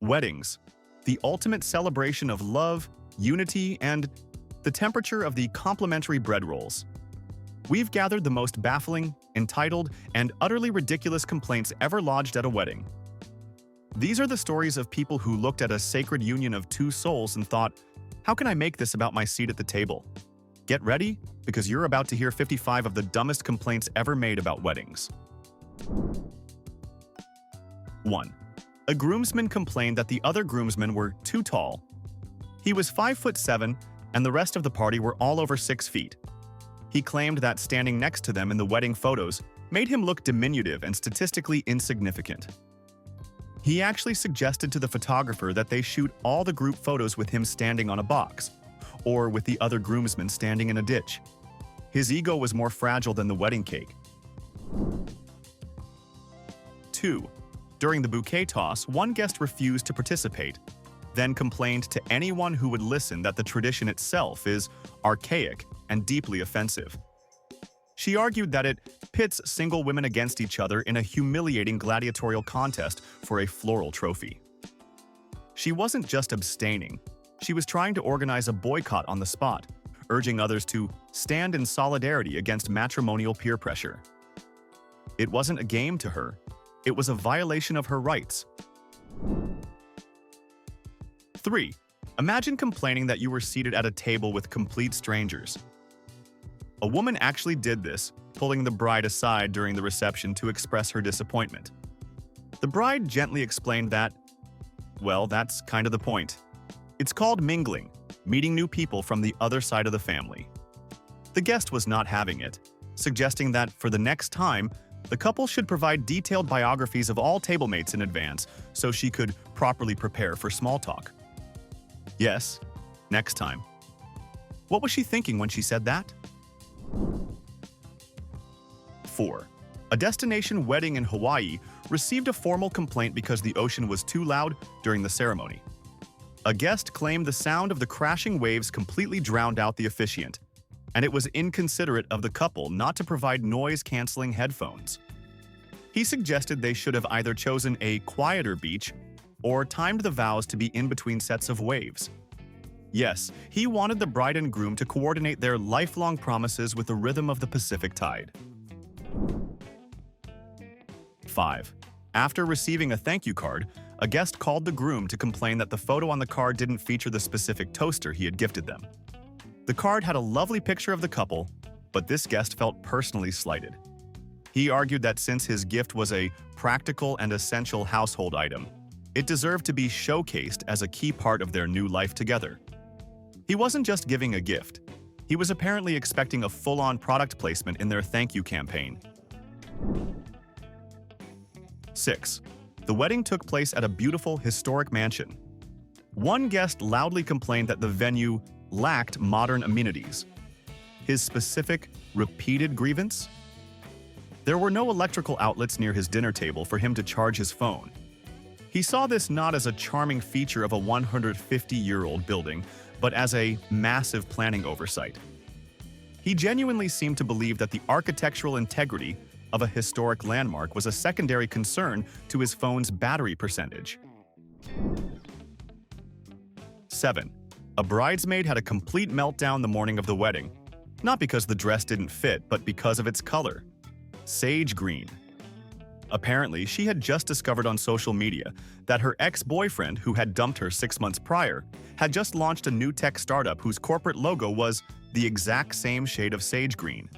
Weddings, the ultimate celebration of love, unity, and the temperature of the complimentary bread rolls. We've gathered the most baffling, entitled, and utterly ridiculous complaints ever lodged at a wedding. These are the stories of people who looked at a sacred union of two souls and thought, how can I make this about my seat at the table? Get ready, because you're about to hear 55 of the dumbest complaints ever made about weddings. 1. A groomsman complained that the other groomsmen were too tall. He was 5'7", and the rest of the party were all over 6 feet. He claimed that standing next to them in the wedding photos made him look diminutive and statistically insignificant. He actually suggested to the photographer that they shoot all the group photos with him standing on a box, or with the other groomsmen standing in a ditch. His ego was more fragile than the wedding cake. 2. During the bouquet toss, one guest refused to participate, then complained to anyone who would listen that the tradition itself is archaic and deeply offensive. She argued that it pits single women against each other in a humiliating gladiatorial contest for a floral trophy. She wasn't just abstaining, she was trying to organize a boycott on the spot, urging others to stand in solidarity against matrimonial peer pressure. It wasn't a game to her, it was a violation of her rights. 3. Imagine complaining that you were seated at a table with complete strangers. A woman actually did this, pulling the bride aside during the reception to express her disappointment. The bride gently explained that, well, that's kind of the point. It's called mingling, meeting new people from the other side of the family. The guest was not having it, suggesting that for the next time, the couple should provide detailed biographies of all tablemates in advance so she could properly prepare for small talk. Yes, next time. What was she thinking when she said that? 4. A destination wedding in Hawaii received a formal complaint because the ocean was too loud during the ceremony. A guest claimed the sound of the crashing waves completely drowned out the officiant, and it was inconsiderate of the couple not to provide noise-canceling headphones. He suggested they should have either chosen a quieter beach or timed the vows to be in between sets of waves. Yes, he wanted the bride and groom to coordinate their lifelong promises with the rhythm of the Pacific tide. 5. After receiving a thank you card, a guest called the groom to complain that the photo on the card didn't feature the specific toaster he had gifted them. The card had a lovely picture of the couple, but this guest felt personally slighted. He argued that since his gift was a practical and essential household item, it deserved to be showcased as a key part of their new life together. He wasn't just giving a gift. He was apparently expecting a full-on product placement in their thank you campaign. 6. The wedding took place at a beautiful, historic mansion. One guest loudly complained that the venue lacked modern amenities. His specific, repeated grievance? There were no electrical outlets near his dinner table for him to charge his phone. He saw this not as a charming feature of a 150-year-old building, but as a massive planning oversight. He genuinely seemed to believe that the architectural integrity of a historic landmark was a secondary concern to his phone's battery percentage. 7. A bridesmaid had a complete meltdown the morning of the wedding, not because the dress didn't fit, but because of its color. Sage green. Apparently, she had just discovered on social media that her ex-boyfriend, who had dumped her 6 months prior, had just launched a new tech startup whose corporate logo was the exact same shade of sage green.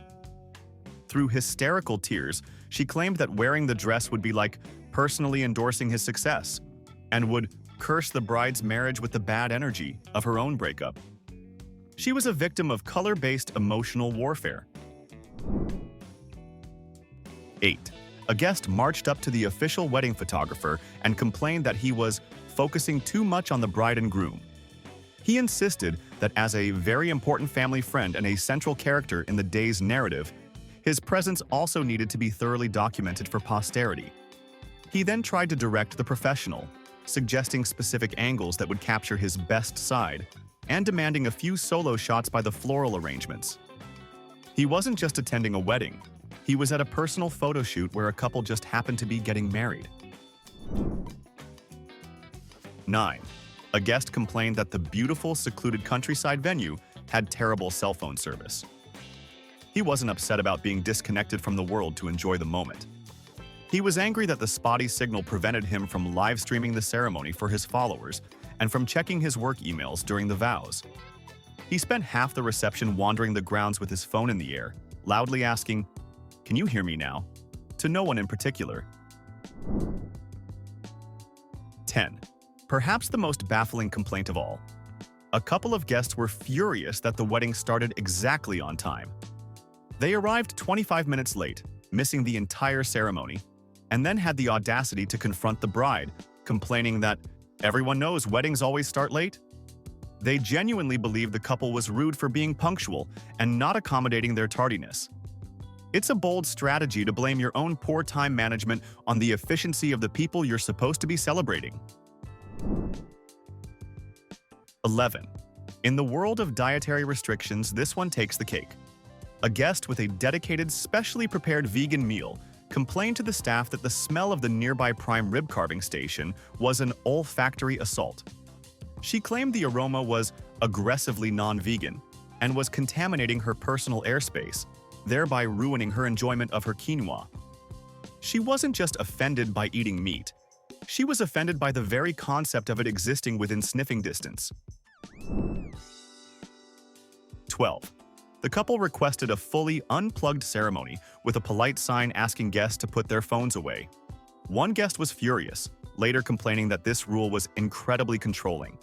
Through hysterical tears, she claimed that wearing the dress would be like personally endorsing his success, and would curse the bride's marriage with the bad energy of her own breakup. She was a victim of color-based emotional warfare. 8. A guest marched up to the official wedding photographer and complained that he was focusing too much on the bride and groom. He insisted that as a very important family friend and a central character in the day's narrative, his presence also needed to be thoroughly documented for posterity. He then tried to direct the professional, suggesting specific angles that would capture his best side, and demanding a few solo shots by the floral arrangements. He wasn't just attending a wedding, he was at a personal photo shoot where a couple just happened to be getting married. 9. A guest complained that the beautiful, secluded countryside venue had terrible cell phone service. He wasn't upset about being disconnected from the world to enjoy the moment. He was angry that the spotty signal prevented him from live streaming the ceremony for his followers and from checking his work emails during the vows. He spent half the reception wandering the grounds with his phone in the air, loudly asking, "Can you hear me now?" to no one in particular. 10. Perhaps the most baffling complaint of all. A couple of guests were furious that the wedding started exactly on time. They arrived 25 minutes late, missing the entire ceremony, and then had the audacity to confront the bride, complaining that everyone knows weddings always start late. They genuinely believed the couple was rude for being punctual and not accommodating their tardiness. It's a bold strategy to blame your own poor time management on the efficiency of the people you're supposed to be celebrating. 11. In the world of dietary restrictions, this one takes the cake. A guest with a dedicated, specially prepared vegan meal complained to the staff that the smell of the nearby prime rib carving station was an olfactory assault. She claimed the aroma was aggressively non-vegan and was contaminating her personal airspace, thereby ruining her enjoyment of her quinoa. She wasn't just offended by eating meat. She was offended by the very concept of it existing within sniffing distance. 12. The couple requested a fully unplugged ceremony with a polite sign asking guests to put their phones away. One guest was furious, later complaining that this rule was incredibly controlling.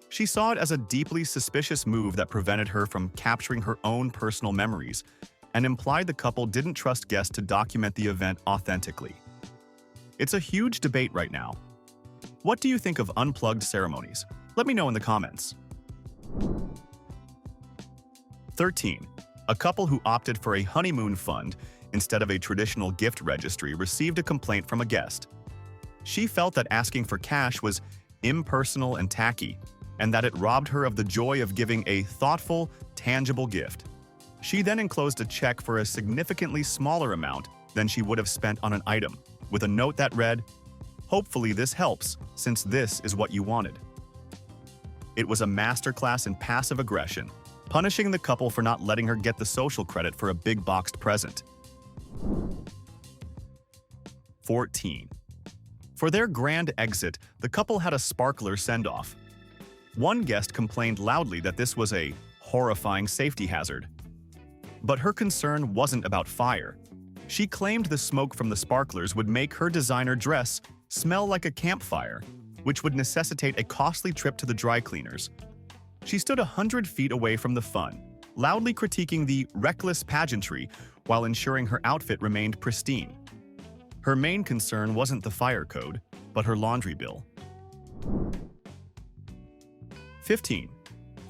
She saw it as a deeply suspicious move that prevented her from capturing her own personal memories and implied the couple didn't trust guests to document the event authentically. It's a huge debate right now. What do you think of unplugged ceremonies? Let me know in the comments. 13. A couple who opted for a honeymoon fund instead of a traditional gift registry received a complaint from a guest. She felt that asking for cash was impersonal and tacky, and that it robbed her of the joy of giving a thoughtful, tangible gift. She then enclosed a check for a significantly smaller amount than she would have spent on an item, with a note that read, "Hopefully this helps, since this is what you wanted." It was a masterclass in passive aggression, punishing the couple for not letting her get the social credit for a big boxed present. 14. For their grand exit, the couple had a sparkler send-off. One guest complained loudly that this was a horrifying safety hazard. But her concern wasn't about fire. She claimed the smoke from the sparklers would make her designer dress smell like a campfire, which would necessitate a costly trip to the dry cleaners. She stood 100 feet away from the fun, loudly critiquing the reckless pageantry while ensuring her outfit remained pristine. Her main concern wasn't the fire code, but her laundry bill. 15.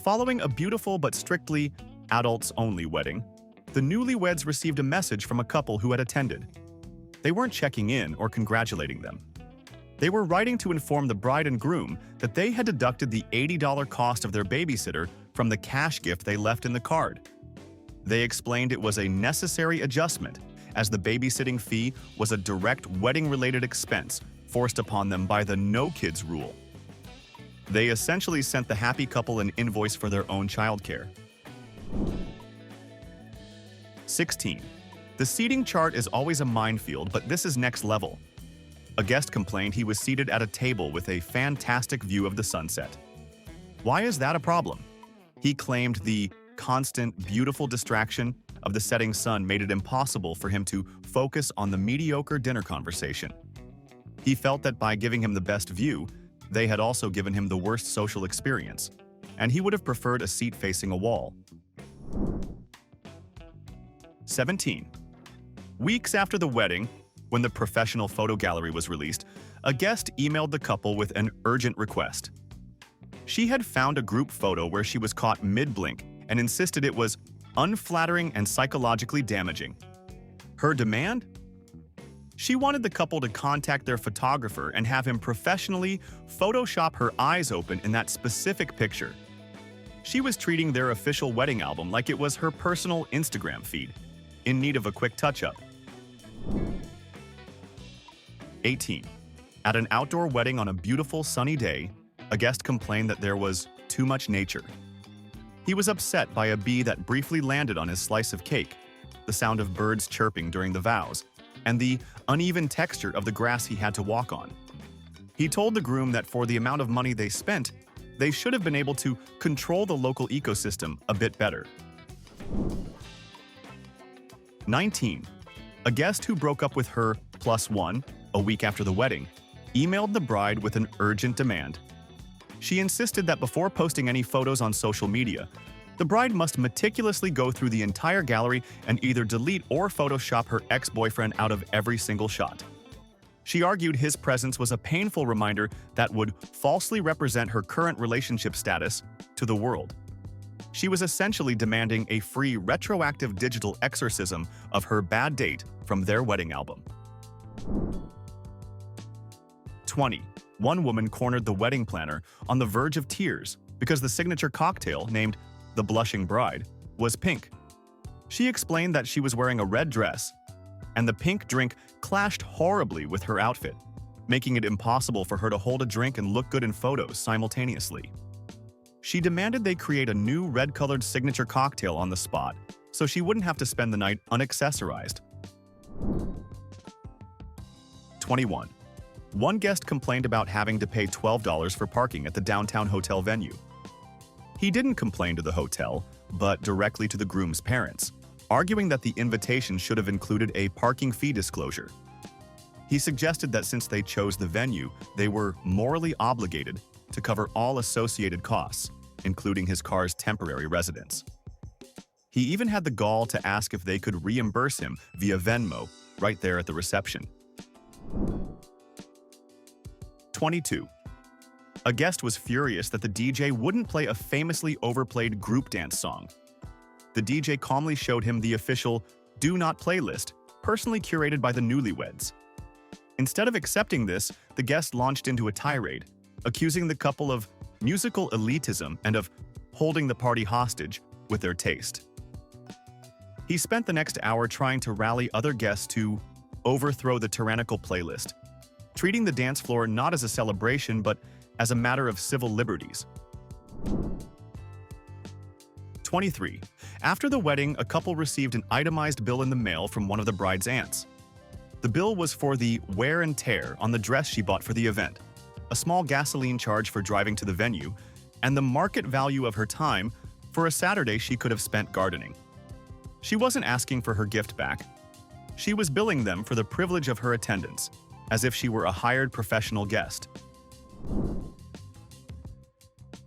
Following a beautiful but strictly adults-only wedding, the newlyweds received a message from a couple who had attended. They weren't checking in or congratulating them. They were writing to inform the bride and groom that they had deducted the $80 cost of their babysitter from the cash gift they left in the card. They explained it was a necessary adjustment, as the babysitting fee was a direct wedding-related expense forced upon them by the no-kids rule. They essentially sent the happy couple an invoice for their own childcare. 16. The seating chart is always a minefield, but this is next level. A guest complained he was seated at a table with a fantastic view of the sunset. Why is that a problem? He claimed the constant, beautiful distraction of the setting sun made it impossible for him to focus on the mediocre dinner conversation. He felt that by giving him the best view, they had also given him the worst social experience, and he would have preferred a seat facing a wall. 17. Weeks after the wedding, when the professional photo gallery was released, a guest emailed the couple with an urgent request. She had found a group photo where she was caught mid-blink and insisted it was unflattering and psychologically damaging. Her demand? She wanted the couple to contact their photographer and have him professionally Photoshop her eyes open in that specific picture. She was treating their official wedding album like it was her personal Instagram feed, in need of a quick touch-up. 18. At an outdoor wedding on a beautiful sunny day, a guest complained that there was too much nature. He was upset by a bee that briefly landed on his slice of cake, the sound of birds chirping during the vows, and the uneven texture of the grass he had to walk on. He told the groom that for the amount of money they spent, they should have been able to control the local ecosystem a bit better. 19. A guest who broke up with her +1 a week after the wedding emailed the bride with an urgent demand. She insisted that before posting any photos on social media, the bride must meticulously go through the entire gallery and either delete or Photoshop her ex-boyfriend out of every single shot. She argued his presence was a painful reminder that would falsely represent her current relationship status to the world. She was essentially demanding a free retroactive digital exorcism of her bad date from their wedding album. 20. One woman cornered the wedding planner on the verge of tears because the signature cocktail, named the Blushing Bride, was pink. She explained that she was wearing a red dress, and the pink drink clashed horribly with her outfit, making it impossible for her to hold a drink and look good in photos simultaneously. She demanded they create a new red-colored signature cocktail on the spot so she wouldn't have to spend the night unaccessorized. 21. One guest complained about having to pay $12 for parking at the downtown hotel venue. He didn't complain to the hotel, but directly to the groom's parents, arguing that the invitation should have included a parking fee disclosure. He suggested that since they chose the venue, they were morally obligated to cover all associated costs, including his car's temporary residence. He even had the gall to ask if they could reimburse him via Venmo right there at the reception. 22. A guest was furious that the DJ wouldn't play a famously overplayed group dance song. The DJ calmly showed him the official "Do Not" playlist, personally curated by the newlyweds. Instead of accepting this, the guest launched into a tirade, accusing the couple of musical elitism and of holding the party hostage with their taste. He spent the next hour trying to rally other guests to overthrow the tyrannical playlist, treating the dance floor not as a celebration but as a matter of civil liberties. 23. After the wedding, a couple received an itemized bill in the mail from one of the bride's aunts. The bill was for the wear and tear on the dress she bought for the event, a small gasoline charge for driving to the venue, and the market value of her time for a Saturday she could have spent gardening. She wasn't asking for her gift back. She was billing them for the privilege of her attendance, as if she were a hired professional guest.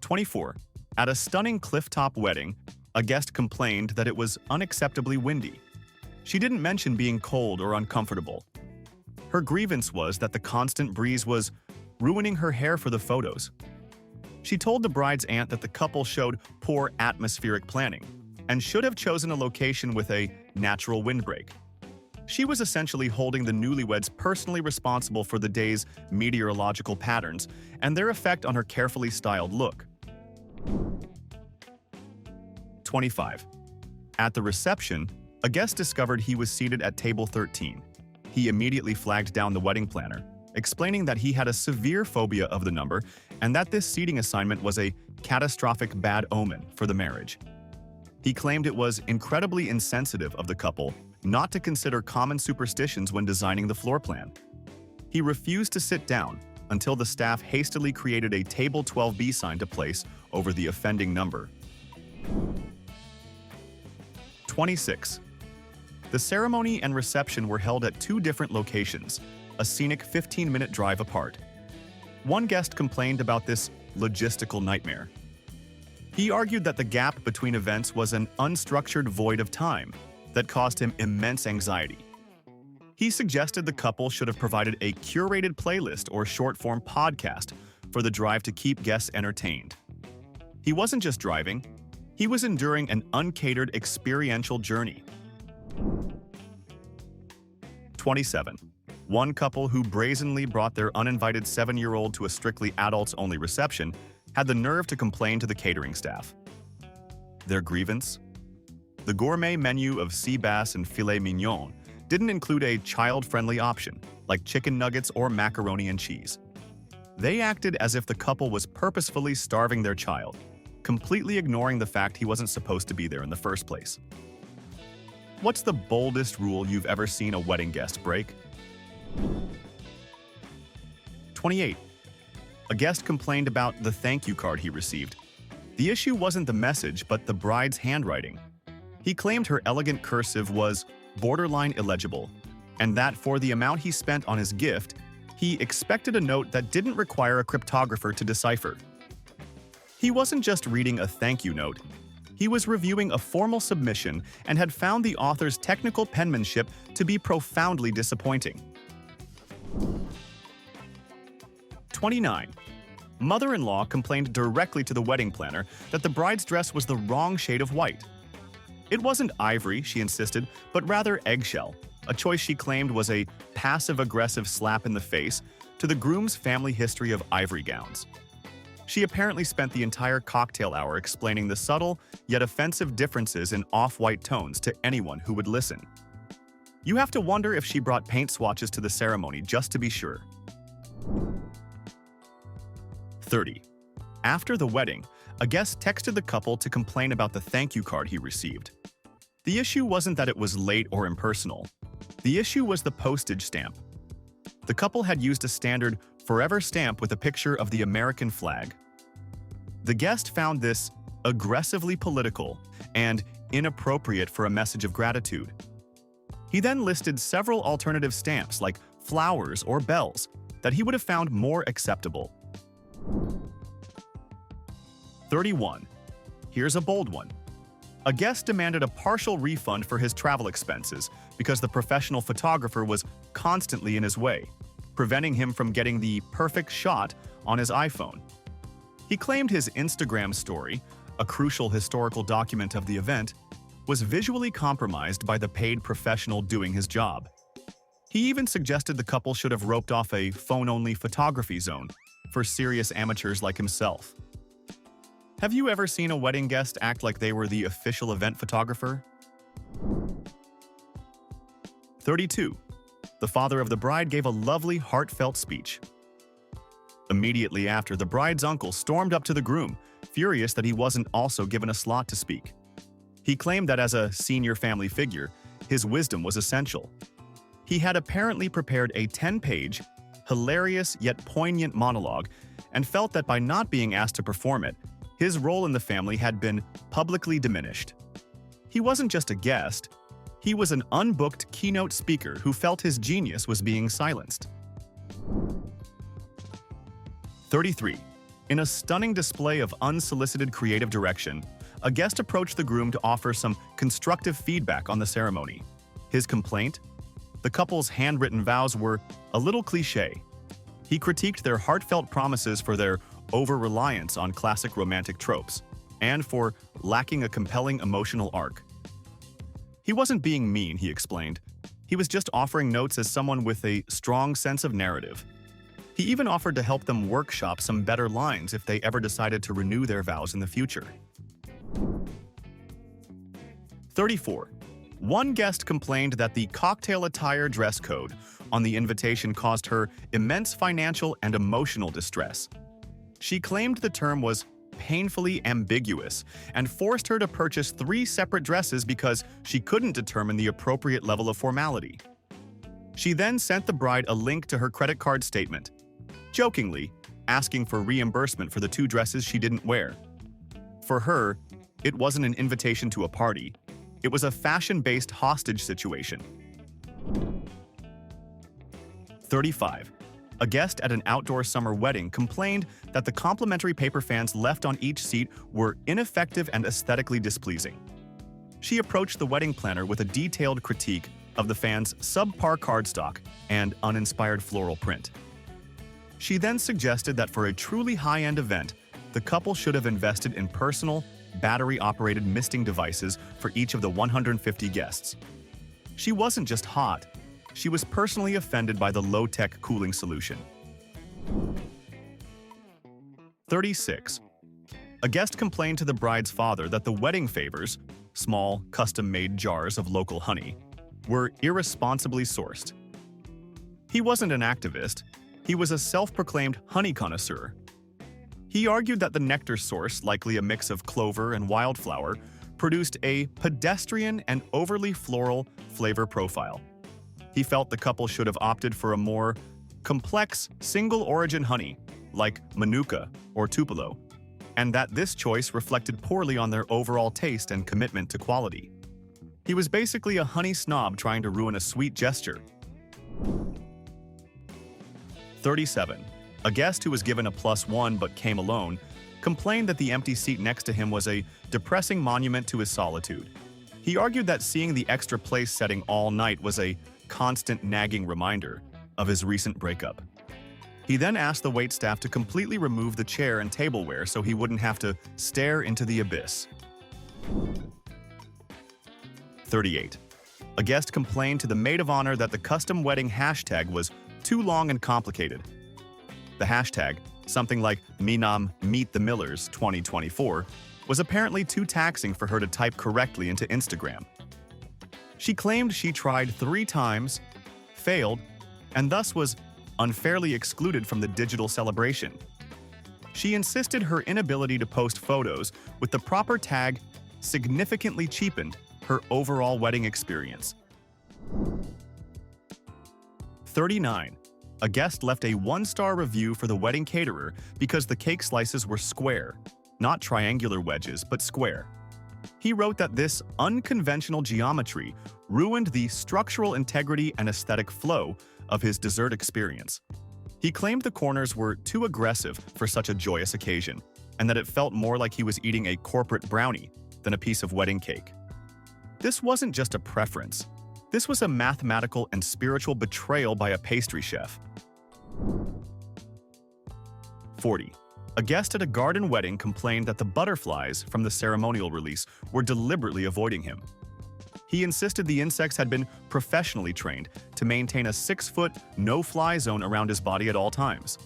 24. At a stunning clifftop wedding, a guest complained that it was unacceptably windy. She didn't mention being cold or uncomfortable. Her grievance was that the constant breeze was ruining her hair for the photos. She told the bride's aunt that the couple showed poor atmospheric planning and should have chosen a location with a natural windbreak. She was essentially holding the newlyweds personally responsible for the day's meteorological patterns and their effect on her carefully styled look. 25. At the reception, a guest discovered he was seated at table 13. He immediately flagged down the wedding planner, explaining that he had a severe phobia of the number and that this seating assignment was a catastrophic bad omen for the marriage. He claimed it was incredibly insensitive of the couple not to consider common superstitions when designing the floor plan. He refused to sit down until the staff hastily created a Table 12B sign to place over the offending number. 26. The ceremony and reception were held at two different locations, a scenic 15-minute drive apart. One guest complained about this logistical nightmare. He argued that the gap between events was an unstructured void of time that caused him immense anxiety. He suggested the couple should have provided a curated playlist or short-form podcast for the drive to keep guests entertained. He wasn't just driving, he was enduring an uncatered experiential journey. 27. One couple who brazenly brought their uninvited 7-year-old to a strictly adults-only reception had the nerve to complain to the catering staff. Their grievance? The gourmet menu of sea bass and filet mignon didn't include a child-friendly option, like chicken nuggets or macaroni and cheese. They acted as if the couple was purposefully starving their child, completely ignoring the fact he wasn't supposed to be there in the first place. What's the boldest rule you've ever seen a wedding guest break? 28. A guest complained about the thank you card he received. The issue wasn't the message, but the bride's handwriting. He claimed her elegant cursive was borderline illegible, and that for the amount he spent on his gift, he expected a note that didn't require a cryptographer to decipher. He wasn't just reading a thank you note. He was reviewing a formal submission and had found the author's technical penmanship to be profoundly disappointing. 29. Mother-in-law complained directly to the wedding planner that the bride's dress was the wrong shade of white. It wasn't ivory, she insisted, but rather eggshell, a choice she claimed was a passive-aggressive slap in the face to the groom's family history of ivory gowns. She apparently spent the entire cocktail hour explaining the subtle yet offensive differences in off-white tones to anyone who would listen. You have to wonder if she brought paint swatches to the ceremony just to be sure. 30. After the wedding, a guest texted the couple to complain about the thank you card he received. The issue wasn't that it was late or impersonal. The issue was the postage stamp. The couple had used a standard forever stamp with a picture of the American flag. The guest found this aggressively political and inappropriate for a message of gratitude. He then listed several alternative stamps like flowers or bells that he would have found more acceptable. 31. Here's a bold one. A guest demanded a partial refund for his travel expenses because the professional photographer was constantly in his way, preventing him from getting the perfect shot on his iPhone. He claimed his Instagram story, a crucial historical document of the event, was visually compromised by the paid professional doing his job. He even suggested the couple should have roped off a phone-only photography zone for serious amateurs like himself. Have you ever seen a wedding guest act like they were the official event photographer? 32. The father of the bride gave a lovely, heartfelt speech. Immediately after, the bride's uncle stormed up to the groom, furious that he wasn't also given a slot to speak. He claimed that as a senior family figure, his wisdom was essential. He had apparently prepared a 10-page, hilarious yet poignant monologue and felt that by not being asked to perform it, his role in the family had been publicly diminished. He wasn't just a guest, he was an unbooked keynote speaker who felt his genius was being silenced. 33. In a stunning display of unsolicited creative direction, a guest approached the groom to offer some constructive feedback on the ceremony. His complaint? The couple's handwritten vows were a little cliché. He critiqued their heartfelt promises for their over-reliance on classic romantic tropes, and for lacking a compelling emotional arc. He wasn't being mean, he explained. He was just offering notes as someone with a strong sense of narrative. He even offered to help them workshop some better lines if they ever decided to renew their vows in the future. 34. One guest complained that the cocktail attire dress code on the invitation caused her immense financial and emotional distress. She claimed the term was painfully ambiguous and forced her to purchase 3 separate dresses because she couldn't determine the appropriate level of formality. She then sent the bride a link to her credit card statement, jokingly asking for reimbursement for the 2 dresses she didn't wear. For her, it wasn't an invitation to a party. It was a fashion-based hostage situation. 35. A guest at an outdoor summer wedding complained that the complimentary paper fans left on each seat were ineffective and aesthetically displeasing. She approached the wedding planner with a detailed critique of the fans' subpar cardstock and uninspired floral print. She then suggested that for a truly high-end event, the couple should have invested in personal, battery-operated misting devices for each of the 150 guests. She wasn't just hot, she was personally offended by the low-tech cooling solution. 36. A guest complained to the bride's father that the wedding favors, small, custom-made jars of local honey, were irresponsibly sourced. He wasn't an activist. He was a self-proclaimed honey connoisseur. He argued that the nectar source, likely a mix of clover and wildflower, produced a pedestrian and overly floral flavor profile. He felt the couple should have opted for a more complex, single-origin honey, like Manuka or Tupelo, and that this choice reflected poorly on their overall taste and commitment to quality. He was basically a honey snob trying to ruin a sweet gesture. 37. A guest who was given a +1 but came alone complained that the empty seat next to him was a depressing monument to his solitude. He argued that seeing the extra place setting all night was a constant nagging reminder of his recent breakup. He then asked the waitstaff to completely remove the chair and tableware so he wouldn't have to stare into the abyss. 38. A guest complained to the maid of honor that the custom wedding hashtag was too long and complicated. The hashtag, something like Minam Meet the Millers 2024, was apparently too taxing for her to type correctly into Instagram. She claimed she tried 3 times, failed, and thus was unfairly excluded from the digital celebration. She insisted her inability to post photos with the proper tag significantly cheapened her overall wedding experience. 39. A guest left a 1-star review for the wedding caterer because the cake slices were square, not triangular wedges, but square. He wrote that this unconventional geometry ruined the structural integrity and aesthetic flow of his dessert experience. He claimed the corners were too aggressive for such a joyous occasion, and that it felt more like he was eating a corporate brownie than a piece of wedding cake. This wasn't just a preference. This was a mathematical and spiritual betrayal by a pastry chef. 40. A guest at a garden wedding complained that the butterflies from the ceremonial release were deliberately avoiding him. He insisted the insects had been professionally trained to maintain a 6-foot no-fly zone around his body at all times.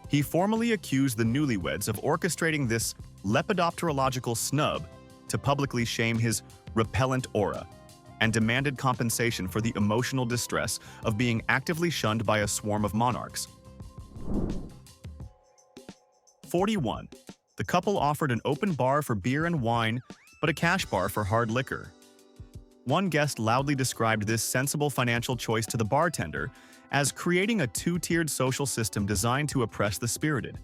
He formally accused the newlyweds of orchestrating this lepidopterological snub to publicly shame his repellent aura, and demanded compensation for the emotional distress of being actively shunned by a swarm of monarchs. 41. The couple offered an open bar for beer and wine, but a cash bar for hard liquor. One guest loudly described this sensible financial choice to the bartender as creating a 2-tiered social system designed to oppress the spirited.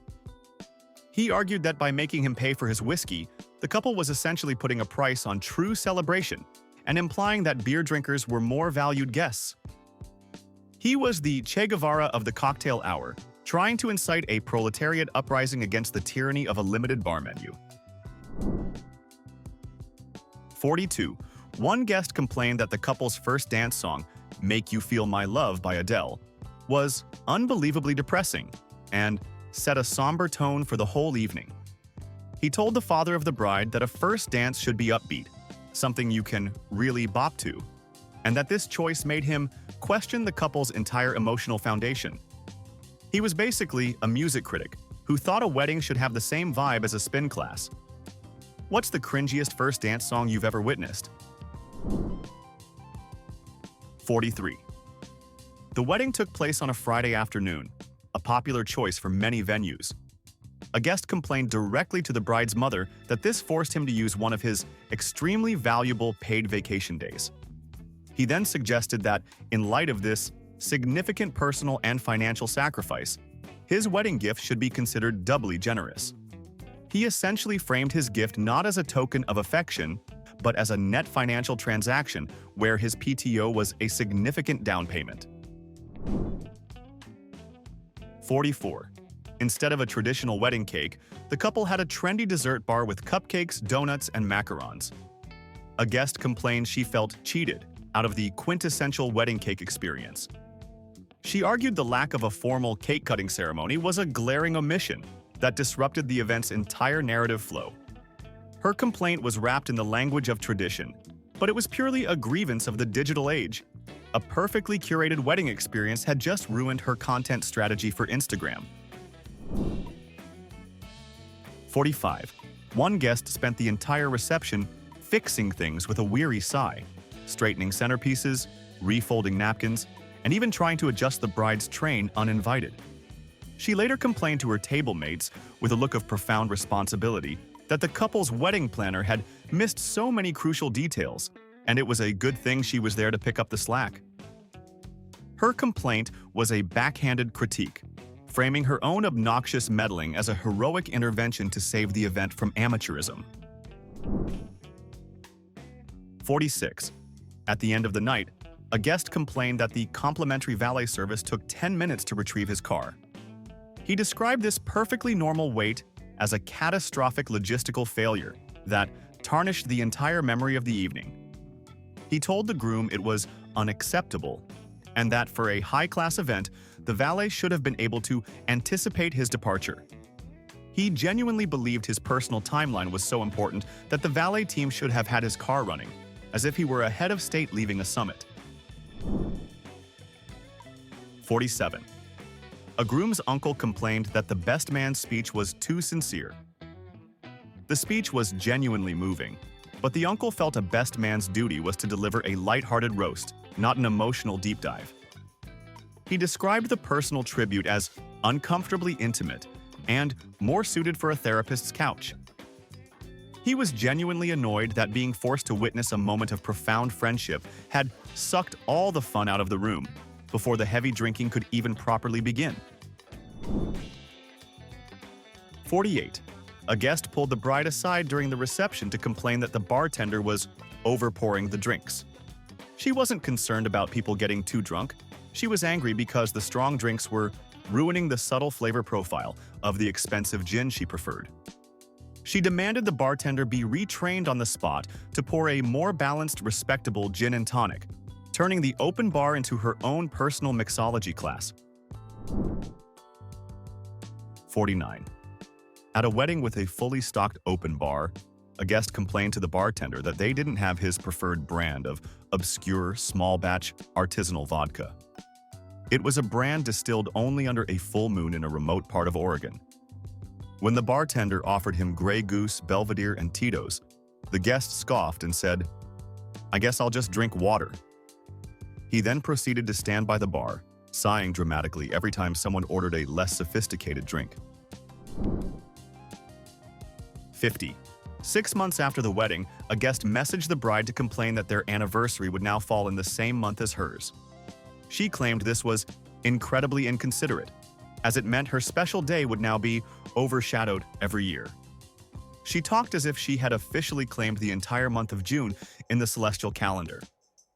He argued that by making him pay for his whiskey, the couple was essentially putting a price on true celebration and implying that beer drinkers were more valued guests. He was the Che Guevara of the cocktail hour, trying to incite a proletariat uprising against the tyranny of a limited bar menu. 42. One guest complained that the couple's first dance song, Make You Feel My Love by Adele, was unbelievably depressing and set a somber tone for the whole evening. He told the father of the bride that a first dance should be upbeat, something you can really bop to, and that this choice made him question the couple's entire emotional foundation. He was basically a music critic who thought a wedding should have the same vibe as a spin class. What's the cringiest first dance song you've ever witnessed? 43. The wedding took place on a Friday afternoon, a popular choice for many venues. A guest complained directly to the bride's mother that this forced him to use one of his extremely valuable paid vacation days. He then suggested that, in light of this significant personal and financial sacrifice, his wedding gift should be considered doubly generous. He essentially framed his gift not as a token of affection, but as a net financial transaction where his PTO was a significant down payment. 44. Instead of a traditional wedding cake, the couple had a trendy dessert bar with cupcakes, donuts, and macarons. A guest complained she felt cheated out of the quintessential wedding cake experience. She argued the lack of a formal cake-cutting ceremony was a glaring omission that disrupted the event's entire narrative flow. Her complaint was wrapped in the language of tradition, but it was purely a grievance of the digital age. A perfectly curated wedding experience had just ruined her content strategy for Instagram. 45. One guest spent the entire reception fixing things with a weary sigh, straightening centerpieces, refolding napkins, and even trying to adjust the bride's train uninvited. She later complained to her table mates, with a look of profound responsibility, that the couple's wedding planner had missed so many crucial details, and it was a good thing she was there to pick up the slack. Her complaint was a backhanded critique, framing her own obnoxious meddling as a heroic intervention to save the event from amateurism. 46. At the end of the night, a guest complained that the complimentary valet service took 10 minutes to retrieve his car. He described this perfectly normal wait as a catastrophic logistical failure that tarnished the entire memory of the evening. He told the groom it was unacceptable and that for a high-class event, the valet should have been able to anticipate his departure. He genuinely believed his personal timeline was so important that the valet team should have had his car running, as if he were a head of state leaving a summit. 47. A groom's uncle complained that the best man's speech was too sincere. The speech was genuinely moving, but the uncle felt a best man's duty was to deliver a lighthearted roast, not an emotional deep dive. He described the personal tribute as uncomfortably intimate and more suited for a therapist's couch. He was genuinely annoyed that being forced to witness a moment of profound friendship had sucked all the fun out of the room before the heavy drinking could even properly begin. 48. A guest pulled the bride aside during the reception to complain that the bartender was overpouring the drinks. She wasn't concerned about people getting too drunk. She was angry because the strong drinks were ruining the subtle flavor profile of the expensive gin she preferred. She demanded the bartender be retrained on the spot to pour a more balanced, respectable gin and tonic, turning the open bar into her own personal mixology class. 49. At a wedding with a fully stocked open bar, a guest complained to the bartender that they didn't have his preferred brand of obscure, small-batch, artisanal vodka. It was a brand distilled only under a full moon in a remote part of Oregon. When the bartender offered him Grey Goose, Belvedere, and Tito's, the guest scoffed and said, "I guess I'll just drink water." He then proceeded to stand by the bar, sighing dramatically every time someone ordered a less sophisticated drink. 50. 6 months after the wedding, a guest messaged the bride to complain that their anniversary would now fall in the same month as hers. She claimed this was incredibly inconsiderate, as it meant her special day would now be overshadowed every year. She talked as if she had officially claimed the entire month of June in the celestial calendar,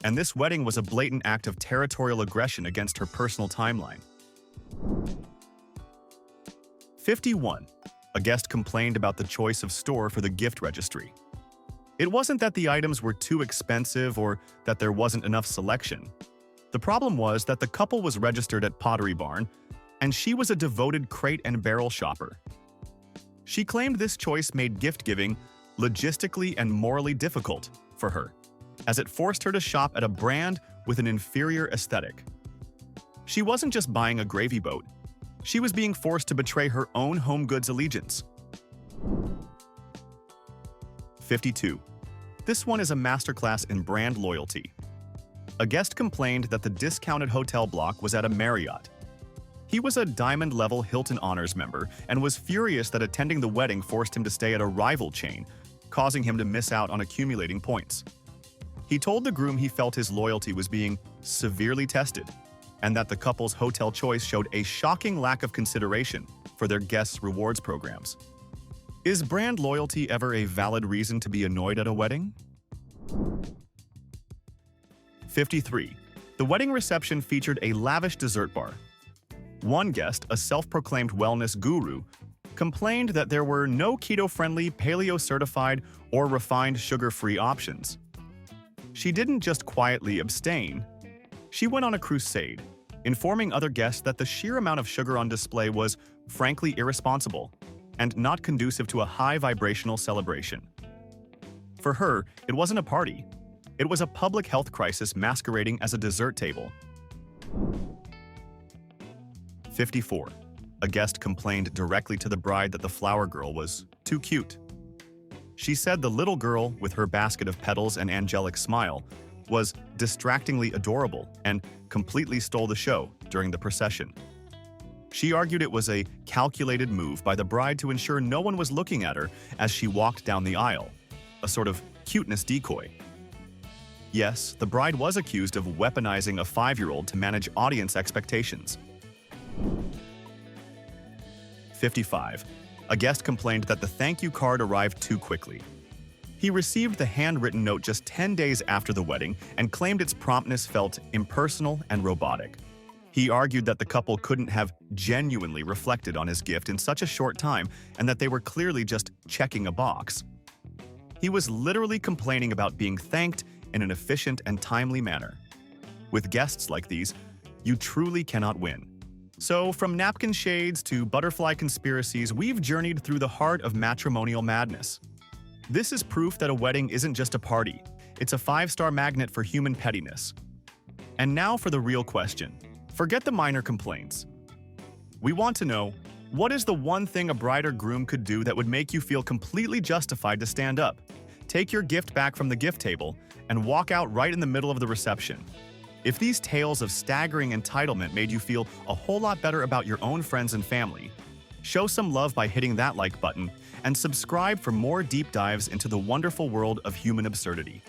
and this wedding was a blatant act of territorial aggression against her personal timeline. 51. A guest complained about the choice of store for the gift registry. It wasn't that the items were too expensive or that there wasn't enough selection. The problem was that the couple was registered at Pottery Barn, and she was a devoted crate and barrel shopper. She claimed this choice made gift-giving logistically and morally difficult for her, as it forced her to shop at a brand with an inferior aesthetic. She wasn't just buying a gravy boat. She was being forced to betray her own home goods allegiance. 52. This one is a masterclass in brand loyalty. A guest complained that the discounted hotel block was at a Marriott. He was a diamond-level Hilton Honors member and was furious that attending the wedding forced him to stay at a rival chain, causing him to miss out on accumulating points. He told the groom he felt his loyalty was being severely tested, and that the couple's hotel choice showed a shocking lack of consideration for their guests' rewards programs. Is brand loyalty ever a valid reason to be annoyed at a wedding? 53. The wedding reception featured a lavish dessert bar. One guest, a self-proclaimed wellness guru, complained that there were no keto-friendly, paleo-certified, or refined sugar-free options. She didn't just quietly abstain. She went on a crusade, informing other guests that the sheer amount of sugar on display was frankly irresponsible and not conducive to a high vibrational celebration. For her, it wasn't a party. It was a public health crisis masquerading as a dessert table. 54. A guest complained directly to the bride that the flower girl was too cute. She said the little girl, with her basket of petals and angelic smile, was distractingly adorable and completely stole the show during the procession. She argued it was a calculated move by the bride to ensure no one was looking at her as she walked down the aisle, a sort of cuteness decoy. Yes, the bride was accused of weaponizing a 5-year-old to manage audience expectations. 55. A guest complained that the thank you card arrived too quickly. He received the handwritten note just 10 days after the wedding and claimed its promptness felt impersonal and robotic. He argued that the couple couldn't have genuinely reflected on his gift in such a short time and that they were clearly just checking a box. He was literally complaining about being thanked in an efficient and timely manner. With guests like these, you truly cannot win. So, from napkin shades to butterfly conspiracies, we've journeyed through the heart of matrimonial madness. This is proof that a wedding isn't just a party, it's a 5-star magnet for human pettiness. And now for the real question. Forget the minor complaints. We want to know, what is the one thing a bride or groom could do that would make you feel completely justified to stand up, take your gift back from the gift table, and walk out right in the middle of the reception? If these tales of staggering entitlement made you feel a whole lot better about your own friends and family, show some love by hitting that like button and subscribe for more deep dives into the wonderful world of human absurdity.